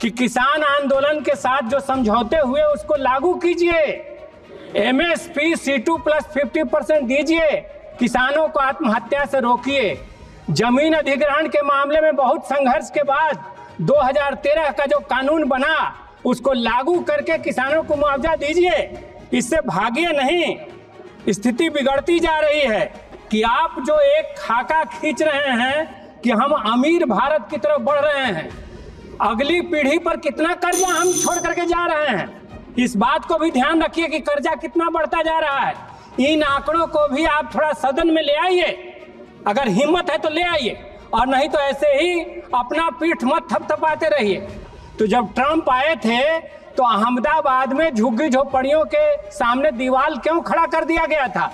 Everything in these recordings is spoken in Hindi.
कि किसान आंदोलन के साथ जो समझौते हुए उसको लागू कीजिए। MSP C2 प्लस 50% दीजिए। किसानों को आत्महत्या से रोकिए। जमीन अधिग्रहण के मामले में बहुत संघर्ष के बाद 2013 का जो कानून बना उसको लागू करके किसानों को मुआवजा दीजिए। इससे भागिए नहीं। स्थिति बिगड़ती जा रही है कि आप जो एक खाका खींच रहे हैं कि हम अमीर भारत की तरफ बढ़ रहे हैं, अगली पीढ़ी पर कितना कर्जा हम छोड़ करके जा रहे हैं। इस बात को भी ध्यान रखिए कि कर्जा कितना बढ़ता जा रहा है। इन आंकड़ों को भी आप थोड़ा सदन में ले आइए, अगर हिम्मत है तो ले आइए, और नहीं तो ऐसे ही अपना पीठ मत थपथपाते रहिए। तो जब ट्रंप आए थे तो अहमदाबाद में झुग्गी झोपड़ियों के सामने दीवार क्यों खड़ा कर दिया गया था?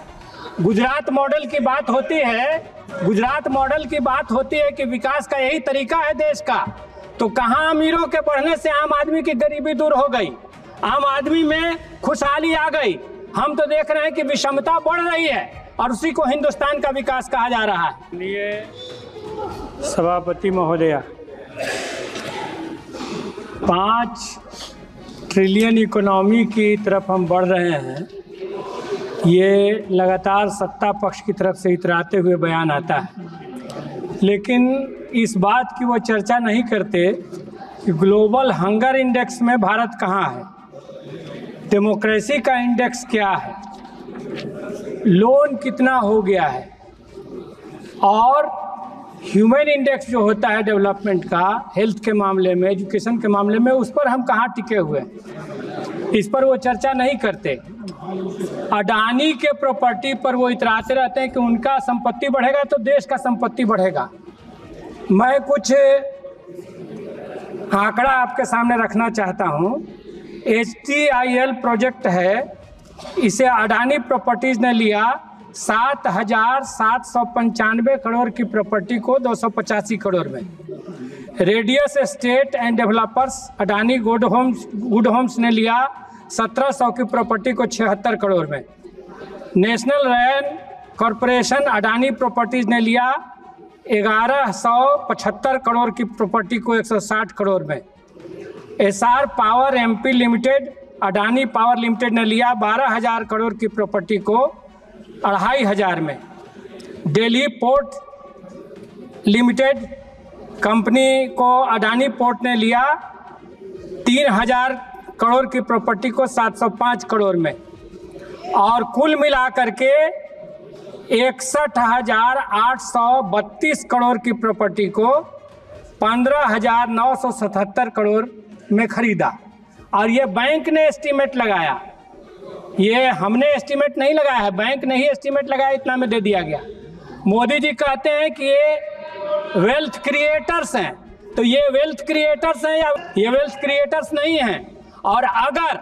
गुजरात मॉडल की बात होती है, गुजरात मॉडल की बात होती है कि विकास का यही तरीका है देश का। तो कहाँ अमीरों के बढ़ने से आम आदमी की गरीबी दूर हो गई, आम आदमी में खुशहाली आ गई। हम तो देख रहे हैं कि विषमता बढ़ रही है और उसी को हिंदुस्तान का विकास कहा जा रहा है। ये सभापति महोदया, 5 ट्रिलियन इकोनॉमी की तरफ हम बढ़ रहे हैं, ये लगातार सत्ता पक्ष की तरफ से इतराते हुए बयान आता है, लेकिन इस बात की वो चर्चा नहीं करते कि ग्लोबल हंगर इंडेक्स में भारत कहाँ है, डेमोक्रेसी का इंडेक्स क्या है, लोन कितना हो गया है, और ह्यूमन इंडेक्स जो होता है डेवलपमेंट का, हेल्थ के मामले में, एजुकेशन के मामले में, उस पर हम कहाँ टिके हुए हैं। इस पर वो चर्चा नहीं करते। अडानी के प्रॉपर्टी पर वो इतराते रहते हैं कि उनका संपत्ति बढ़ेगा तो देश का संपत्ति बढ़ेगा। मैं कुछ आंकड़ा आपके सामने रखना चाहता हूँ। HTIL प्रोजेक्ट है, इसे अडानी प्रॉपर्टीज ने लिया 7,795 करोड़ की प्रॉपर्टी को 285 करोड़ में। Radius estate and developers Adani good homes ने लिया 1700 की प्रॉपर्टी को 76 करोड़ में। National rain corporation Adani properties ने लिया 1175 करोड़ की प्रॉपर्टी को 160 करोड़ में। SR power MP limited Adani power limited ने लिया 12,000 करोड़ की प्रॉपर्टी को 2,500 में। दिल्ली पोर्ट लिमिटेड कंपनी को अडानी पोर्ट ने लिया 3,000 करोड़ की प्रॉपर्टी को 705 करोड़ में, और कुल मिलाकर के 61,832 करोड़ की प्रॉपर्टी को 15,977 करोड़ में खरीदा। और ये बैंक ने एस्टीमेट लगाया, ये हमने एस्टीमेट नहीं लगाया है, बैंक ने ही एस्टीमेट लगाया, इतना में दे दिया गया। मोदी जी कहते हैं कि ये वेल्थ क्रिएटर्स हैं, तो ये वेल्थ क्रिएटर्स हैं या ये वेल्थ क्रिएटर्स नहीं हैं। और अगर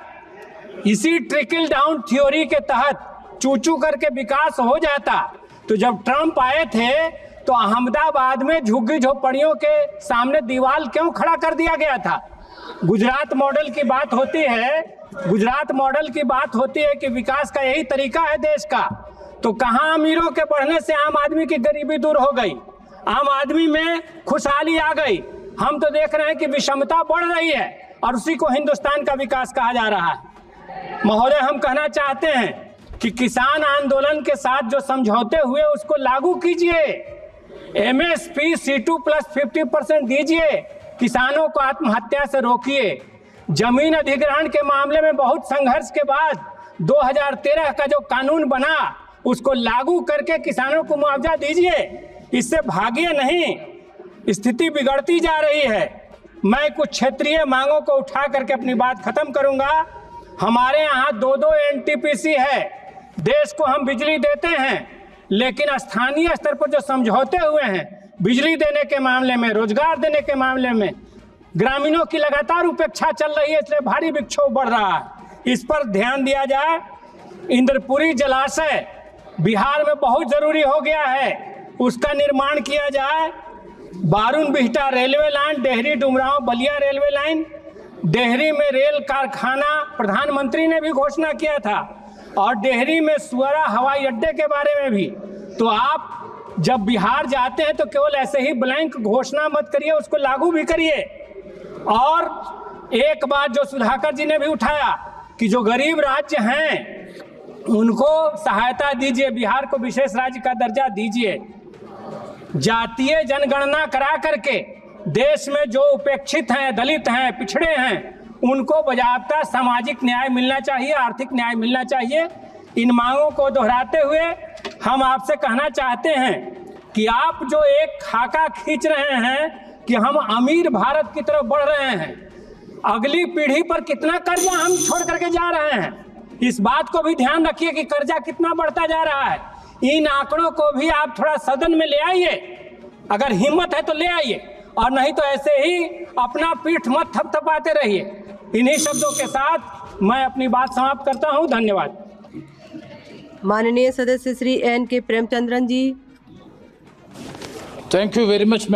इसी ट्रिकल डाउन थ्योरी के तहत चूचू करके विकास हो जाता, तो जब ट्रंप आए थे तो अहमदाबाद में झुग्गी झोपड़ियों के सामने दीवार क्यों खड़ा कर दिया गया था? गुजरात मॉडल की बात होती है, गुजरात मॉडल की बात होती है कि विकास का यही तरीका है देश का। तो कहाँ अमीरों के बढ़ने से आम आदमी की गरीबी दूर हो गई, आम आदमी में खुशहाली आ गई। हम तो देख रहे हैं कि विषमता बढ़ रही है और उसी को हिंदुस्तान का विकास कहा जा रहा है। महोदय, हम कहना चाहते हैं कि किसान आंदोलन के साथ जो समझौते हुए उसको लागू कीजिए। MSP C2 प्लस 50% दीजिए। किसानों को आत्महत्या से रोकिए। जमीन अधिग्रहण के मामले में बहुत संघर्ष के बाद 2013 का जो कानून बना उसको लागू करके किसानों को मुआवजा दीजिए। इससे भागिए नहीं। स्थिति बिगड़ती जा रही है। मैं कुछ क्षेत्रीय मांगों को उठा करके अपनी बात खत्म करूंगा। हमारे यहाँ 2-2 NTPC है। देश को हम बिजली देते हैं, लेकिन स्थानीय स्तर पर जो समझौते हुए हैं बिजली देने के मामले में, रोजगार देने के मामले में, ग्रामीणों की लगातार उपेक्षा चल रही है, इसलिए भारी विक्षोभ बढ़ रहा है। इस पर ध्यान दिया जाए। इंद्रपुरी जलाशय बिहार में बहुत जरूरी हो गया है, उसका निर्माण किया जाए। Barun Bihta railway line, Dehri Dumraon Ballia railway line, Dehri में रेल कारखाना प्रधानमंत्री ने भी घोषणा किया था, और डेहरी में सुअरा हवाई अड्डे के बारे में भी। तो आप जब बिहार जाते हैं तो केवल ऐसे ही ब्लैंक घोषणा मत करिए, उसको लागू भी करिए। और एक बात जो सुधाकर जी ने भी उठाया कि जो गरीब राज्य हैं उनको सहायता दीजिए, बिहार को विशेष राज्य का दर्जा दीजिए। जातीय जनगणना करा करके देश में जो उपेक्षित हैं, दलित हैं, पिछड़े हैं, उनको बजाबता सामाजिक न्याय मिलना चाहिए, आर्थिक न्याय मिलना चाहिए। इन मांगों को दोहराते हुए हम आपसे कहना चाहते हैं कि आप जो एक खाका खींच रहे हैं कि हम अमीर भारत की तरफ बढ़ रहे हैं, अगली पीढ़ी पर कितना कर्जा हम छोड़ करके जा रहे हैं, इस बात को भी ध्यान रखिए कि कर्जा कितना बढ़ता जा रहा है। इन आंकड़ों को भी आप थोड़ा सदन में ले आइए, अगर हिम्मत है तो ले आइए, और नहीं तो ऐसे ही अपना पीठ मत थपथपाते रहिए। इन्हीं शब्दों के साथ मैं अपनी बात समाप्त करता हूं। धन्यवाद। माननीय सदस्य Shri N.K. Premachandran ji. Thank you very much.